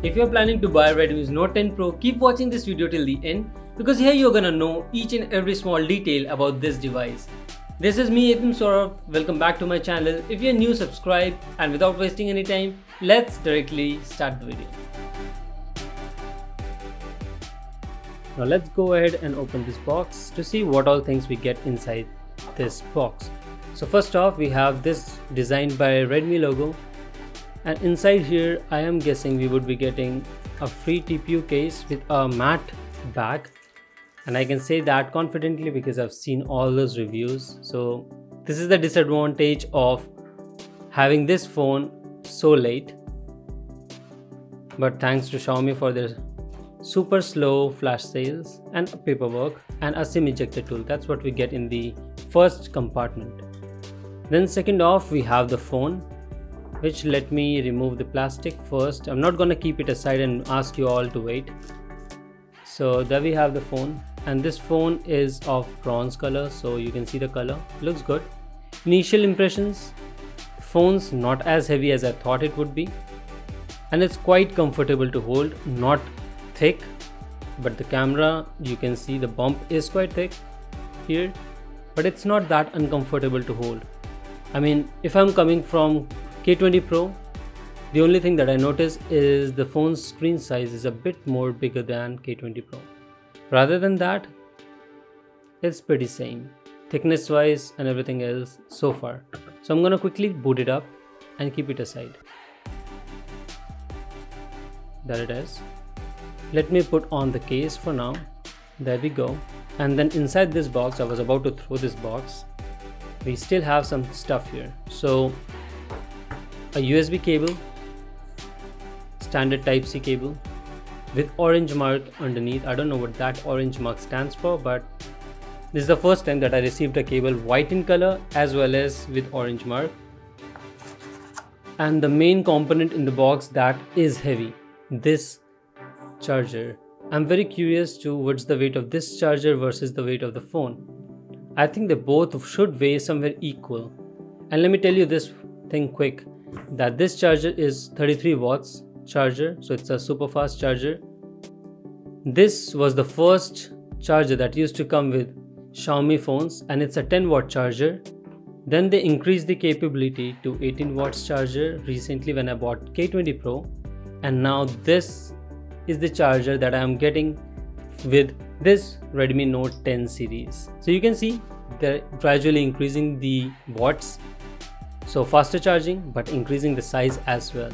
If you're planning to buy Redmi's Note 10 Pro, keep watching this video till the end because here you're gonna know each and every small detail about this device. This is me, Epim Saurav. Welcome back to my channel. If you're new, subscribe, and without wasting any time, let's directly start the video. Now let's go ahead and open this box to see what all things we get inside this box. So first off, we have this designed by Redmi logo, and inside here I am guessing we would be getting a free TPU case with a matte back, and I can say that confidently because I've seen all those reviews. So this is the disadvantage of having this phone so late, but thanks to Xiaomi for their super slow flash sales and paperwork and a SIM ejector tool. That's what we get in the first compartment. Then second off, we have the phone, which let me remove the plastic first. I'm not gonna keep it aside and ask you all to wait. So there we have the phone, and this phone is of bronze color, so you can see the color looks good. Initial impressions, phone's not as heavy as I thought it would be, and it's quite comfortable to hold, not thick, but the camera, you can see the bump is quite thick here, but it's not that uncomfortable to hold. I mean, if I'm coming from K20 Pro, the only thing that I notice is the phone's screen size is a bit more bigger than K20 Pro. Rather than that, it's pretty same thickness wise and everything else so far. So I'm gonna quickly boot it up and keep it aside. There it is. Let me put on the case for now. There we go. And then inside this box, I was about to throw this box, we still have some stuff here. So a USB cable, standard Type-C cable with orange mark underneath. I don't know what that orange mark stands for, but this is the first time that I received a cable white in color as well as with orange mark. And the main component in the box that is heavy, this charger. I'm very curious to what's the weight of this charger versus the weight of the phone. I think they both should weigh somewhere equal. And let me tell you this thing quick, that this charger is 33 watts charger, so it's a super fast charger. This was the first charger that used to come with Xiaomi phones, and it's a 10 watt charger. Then they increased the capability to 18 watts charger recently when I bought K20 Pro, and now this is the charger that I am getting with this Redmi Note 10 series. So you can see they're gradually increasing the watts, so faster charging but increasing the size as well.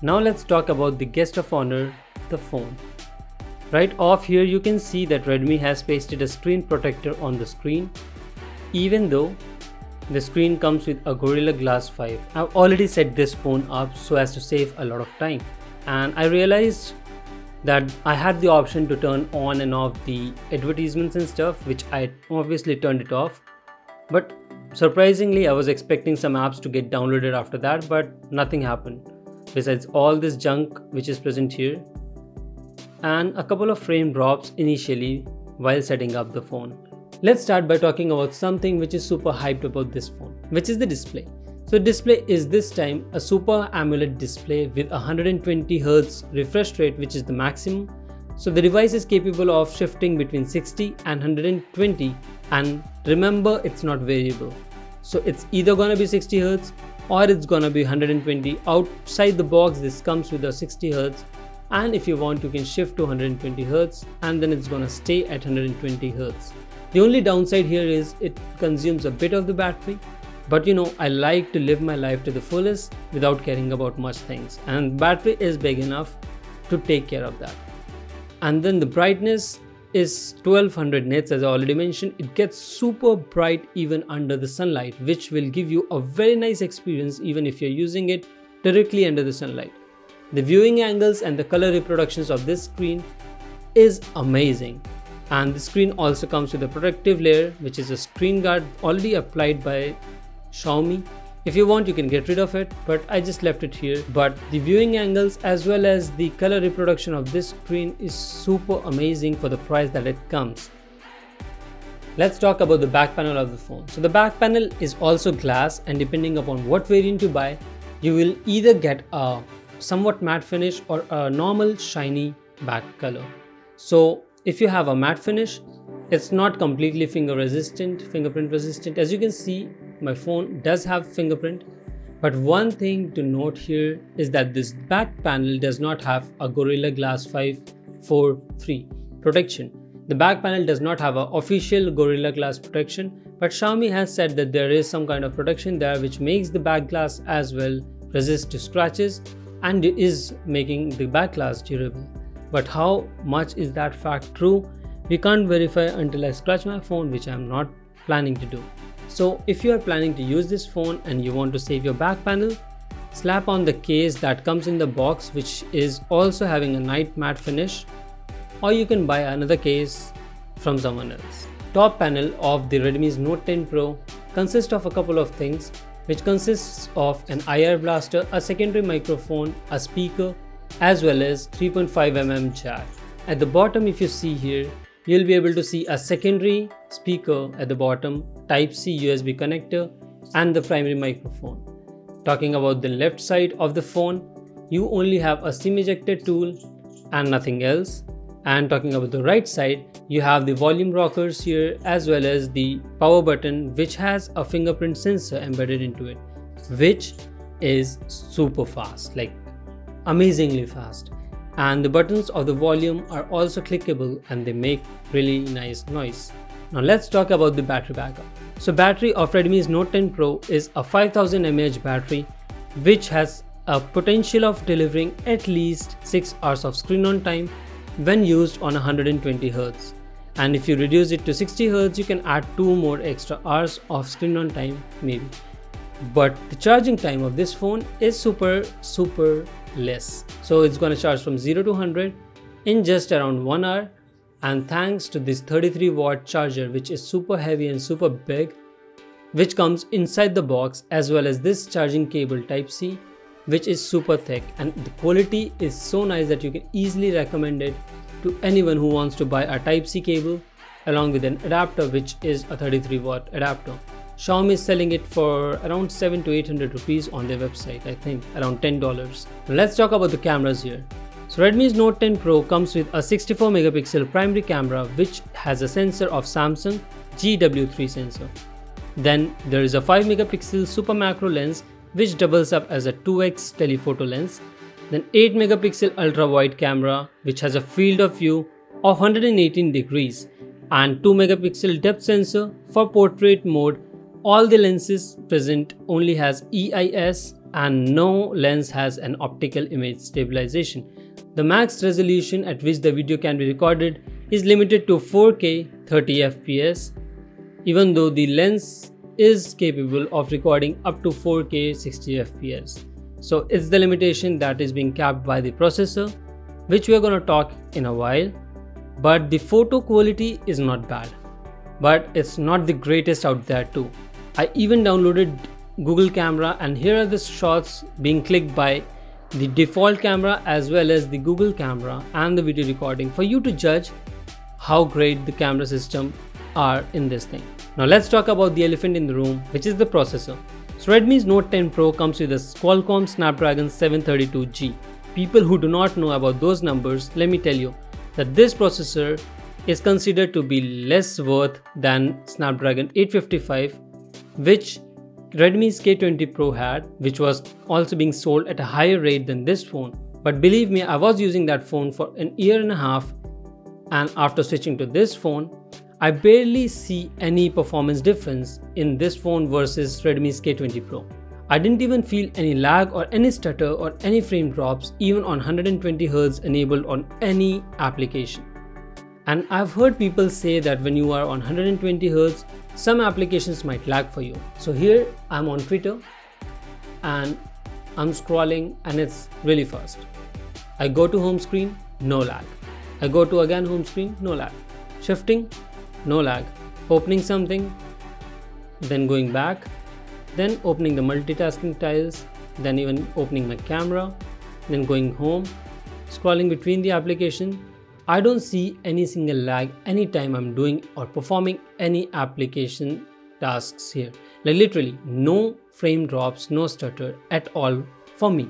Now let's talk about the guest of honor, the phone. Right off here you can see that Redmi has pasted a screen protector on the screen, even though the screen comes with a Gorilla Glass 5. I've already set this phone up so as to save a lot of time, and I realized that I had the option to turn on and off the advertisements and stuff, which I obviously turned it off. But surprisingly, I was expecting some apps to get downloaded after that, but nothing happened besides all this junk which is present here and a couple of frame drops initially while setting up the phone. Let's start by talking about something which is super hyped about this phone, which is the display. So display is this time a Super AMOLED display with 120Hz refresh rate, which is the maximum. So the device is capable of shifting between 60 and 120, and remember, it's not variable. So it's either gonna be 60Hz or it's gonna be 120. Outside the box, this comes with a 60Hz, and if you want, you can shift to 120Hz, and then it's gonna stay at 120Hz. The only downside here is it consumes a bit of the battery. But you know, I like to live my life to the fullest without caring about much things, and battery is big enough to take care of that. And then the brightness is 1200 nits, as I already mentioned. It gets super bright even under the sunlight, which will give you a very nice experience even if you're using it directly under the sunlight. The viewing angles and the color reproductions of this screen is amazing. And the screen also comes with a protective layer, which is a screen guard already applied by Xiaomi. If you want, you can get rid of it, but I just left it here. But the viewing angles as well as the color reproduction of this screen is super amazing for the price that it comes. Let's talk about the back panel of the phone. So the back panel is also glass, and depending upon what variant you buy, you will either get a somewhat matte finish or a normal shiny back color. So if you have a matte finish, it's not completely fingerprint resistant. As you can see, my phone does have fingerprint, but one thing to note here is that this back panel does not have a Gorilla Glass 5 4-3 protection. The back panel does not have an official Gorilla Glass protection, but Xiaomi has said that there is some kind of protection there which makes the back glass as well resist to scratches and is making the back glass durable. But how much is that fact true? We can't verify until I scratch my phone, which I am not planning to do. So if you are planning to use this phone and you want to save your back panel, slap on the case that comes in the box, which is also having a night matte finish, or you can buy another case from someone else. Top panel of the Redmi Note 10 Pro consists of a couple of things, which consists of an IR blaster, a secondary microphone, a speaker, as well as 3.5mm jack. At the bottom, if you see here, you'll be able to see a secondary speaker at the bottom, Type-C USB connector, and the primary microphone. Talking about the left side of the phone, you only have a SIM ejector tool and nothing else. And talking about the right side, you have the volume rockers here as well as the power button, which has a fingerprint sensor embedded into it, which is super fast, like amazingly fast. And the buttons of the volume are also clickable and they make really nice noise. Now let's talk about the battery backup. So battery of Redmi Note 10 Pro is a 5000 mAh battery, which has a potential of delivering at least 6 hours of screen on time when used on 120Hz. And if you reduce it to 60Hz, you can add 2 more extra hours of screen on time maybe. But the charging time of this phone is super less. So it's gonna charge from 0 to 100 in just around 1 hour. And thanks to this 33-watt charger, which is super heavy and super big, which comes inside the box, as well as this charging cable Type-C, which is super thick, and the quality is so nice that you can easily recommend it to anyone who wants to buy a Type-C cable along with an adapter, which is a 33-watt adapter. Xiaomi is selling it for around 700 to 800 rupees on their website, I think around $10. Now let's talk about the cameras here. So Redmi Note 10 Pro comes with a 64 megapixel primary camera, which has a sensor of Samsung GW3 sensor. Then there is a 5 megapixel super macro lens, which doubles up as a 2x telephoto lens. Then 8 megapixel ultra wide camera, which has a field of view of 118 degrees, and 2 megapixel depth sensor for portrait mode. All the lenses present only has EIS and no lens has an optical image stabilization. The max resolution at which the video can be recorded is limited to 4K 30fps, even though the lens is capable of recording up to 4K 60fps. So it's the limitation that is being capped by the processor, which we are going to talk in a while. But the photo quality is not bad, but it's not the greatest out there too. I even downloaded Google Camera, and here are the shots being clicked by the default camera as well as the Google Camera and the video recording for you to judge how great the camera system are in this thing. Now let's talk about the elephant in the room, which is the processor. So Redmi Note 10 Pro comes with a Qualcomm Snapdragon 732G. People who do not know about those numbers, let me tell you that this processor is considered to be less worth than Snapdragon 855, which Redmi's K20 Pro had, which was also being sold at a higher rate than this phone. But believe me, I was using that phone for an year and a half, and after switching to this phone, I barely see any performance difference in this phone versus Redmi's K20 Pro. I didn't even feel any lag or any stutter or any frame drops even on 120Hz enabled on any application. And I've heard people say that when you are on 120Hz, some applications might lag for you. So here I'm on Twitter and I'm scrolling and it's really fast. I go to home screen, no lag. I go to again home screen, no lag. Shifting, no lag. Opening something, then going back, then opening the multitasking tiles, then even opening my camera, then going home, scrolling between the application. I don't see any single lag anytime I'm doing or performing any application tasks here. Like literally no frame drops, no stutter at all for me.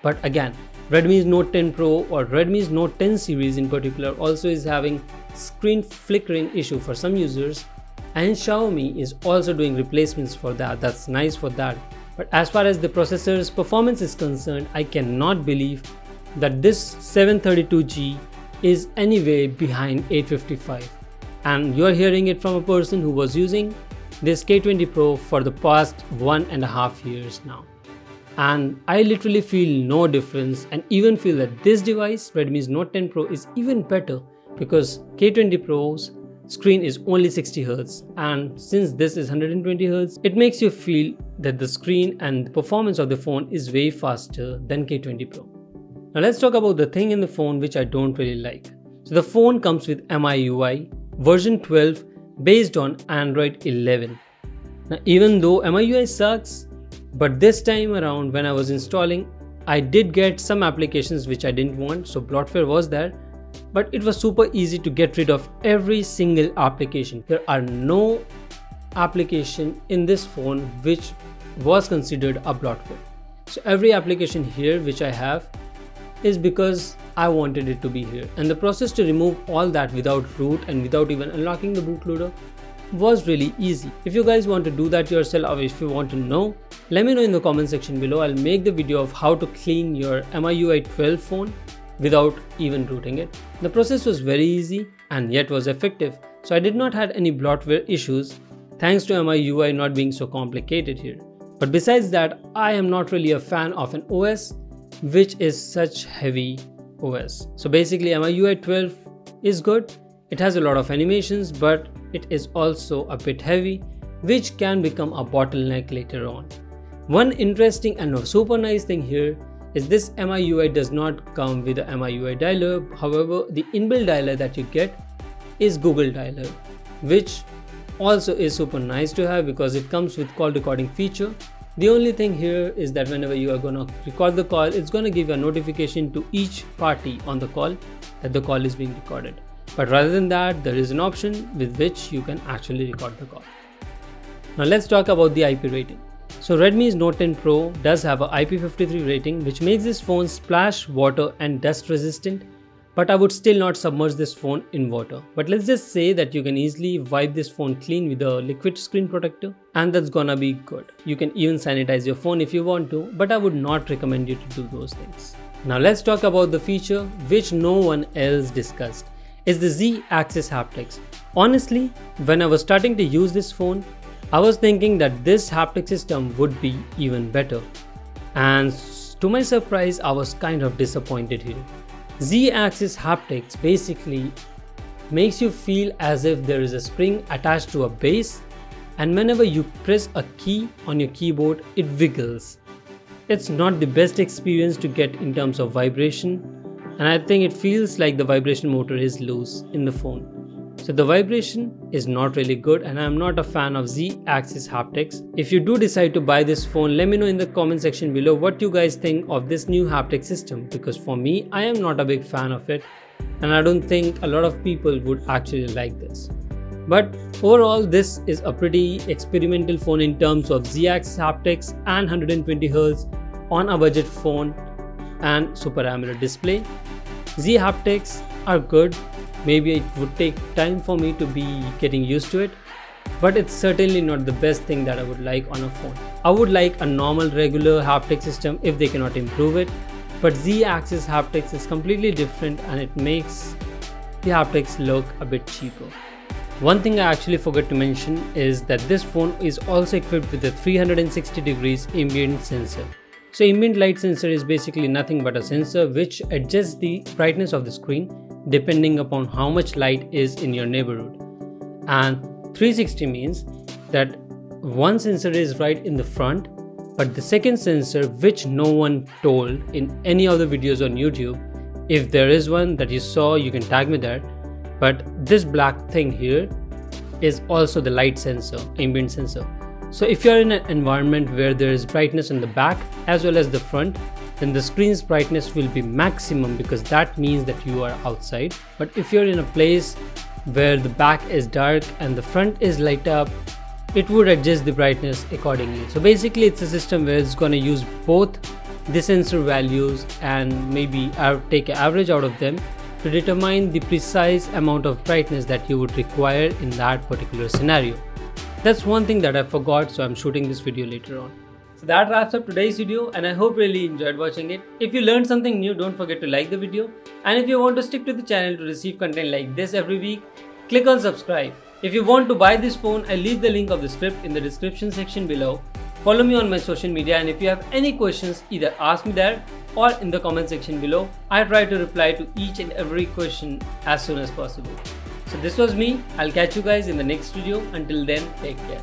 But again, Redmi's Note 10 Pro or Redmi's Note 10 series in particular also is having screen flickering issue for some users, and Xiaomi is also doing replacements for that. That's nice for that. But as far as the processor's performance is concerned, I cannot believe that this 732G is anyway behind 855. And you are hearing it from a person who was using this K20 Pro for the past 1.5 years now. And I literally feel no difference, and even feel that this device, Redmi's Note 10 Pro, is even better because K20 Pro's screen is only 60Hz, and since this is 120Hz, it makes you feel that the screen and the performance of the phone is way faster than K20 Pro. Now let's talk about the thing in the phone which I don't really like. So the phone comes with MIUI version 12 based on Android 11. Now even though MIUI sucks, but this time around when I was installing, I did get some applications which I didn't want, so bloatware was there. But it was super easy to get rid of every single application. There are no application in this phone which was considered a bloatware. So every application here which I have is because I wanted it to be here. And the process to remove all that without root and without even unlocking the bootloader was really easy. If you guys want to do that yourself, or if you want to know, let me know in the comment section below. I'll make the video of how to clean your MIUI 12 phone without even rooting it. The process was very easy and yet was effective, so I did not have any bloatware issues thanks to MIUI not being so complicated here. But besides that, I am not really a fan of an OS which is such heavy OS. So basically MIUI 12 is good, it has a lot of animations, but it is also a bit heavy, which can become a bottleneck later on. One interesting and super nice thing here is this MIUI does not come with a MIUI dialer. However, the inbuilt dialer that you get is Google Dialer, which also is super nice to have because it comes with call recording feature. The only thing here is that whenever you are gonna record the call, it's gonna give a notification to each party on the call that the call is being recorded. But rather than that, there is an option with which you can actually record the call. Now let's talk about the IP rating. So Redmi's Note 10 Pro does have a IP53 rating, which makes this phone splash, water and dust resistant, but I would still not submerge this phone in water. But let's just say that you can easily wipe this phone clean with a liquid screen protector, and that's gonna be good. You can even sanitize your phone if you want to, but I would not recommend you to do those things. Now let's talk about the feature which no one else discussed, is the Z-axis haptics. Honestly, when I was starting to use this phone, I was thinking that this haptic system would be even better, and to my surprise I was kind of disappointed here. Z-axis haptics basically makes you feel as if there is a spring attached to a base, and whenever you press a key on your keyboard, it wiggles. It's not the best experience to get in terms of vibration, and I think it feels like the vibration motor is loose in the phone. So the vibration is not really good, and I am not a fan of Z-axis haptics. If you do decide to buy this phone, let me know in the comment section below what you guys think of this new haptic system, because for me, I am not a big fan of it, and I don't think a lot of people would actually like this. But overall, this is a pretty experimental phone in terms of Z-axis haptics and 120Hz on a budget phone and Super AMOLED display. Z haptics are good. Maybe it would take time for me to be getting used to it, but it's certainly not the best thing that I would like on a phone. I would like a normal regular haptic system if they cannot improve it, but Z-axis haptics is completely different and it makes the haptics look a bit cheaper. One thing I actually forgot to mention is that this phone is also equipped with a 360 degrees ambient sensor. So ambient light sensor is basically nothing but a sensor which adjusts the brightness of the screen depending upon how much light is in your neighborhood. And 360 means that one sensor is right in the front, but the second sensor, which no one told in any of the videos on YouTube, if there is one that you saw, you can tag me there, but this black thing here is also the light sensor, ambient sensor. So if you're in an environment where there is brightness in the back as well as the front, then the screen's brightness will be maximum because that means that you are outside. But if you're in a place where the back is dark and the front is light up, it would adjust the brightness accordingly. So basically it's a system where it's going to use both the sensor values and maybe take an average out of them to determine the precise amount of brightness that you would require in that particular scenario. That's one thing that I forgot, so I'm shooting this video later on. So that wraps up today's video, and I hope you really enjoyed watching it. If you learned something new, don't forget to like the video, and if you want to stick to the channel to receive content like this every week, click on subscribe. If you want to buy this phone, I'll leave the link of the script in the description section below. Follow me on my social media, and if you have any questions, either ask me there or in the comment section below. I try to reply to each and every question as soon as possible. So this was me. I'll catch you guys in the next video. Until then, take care.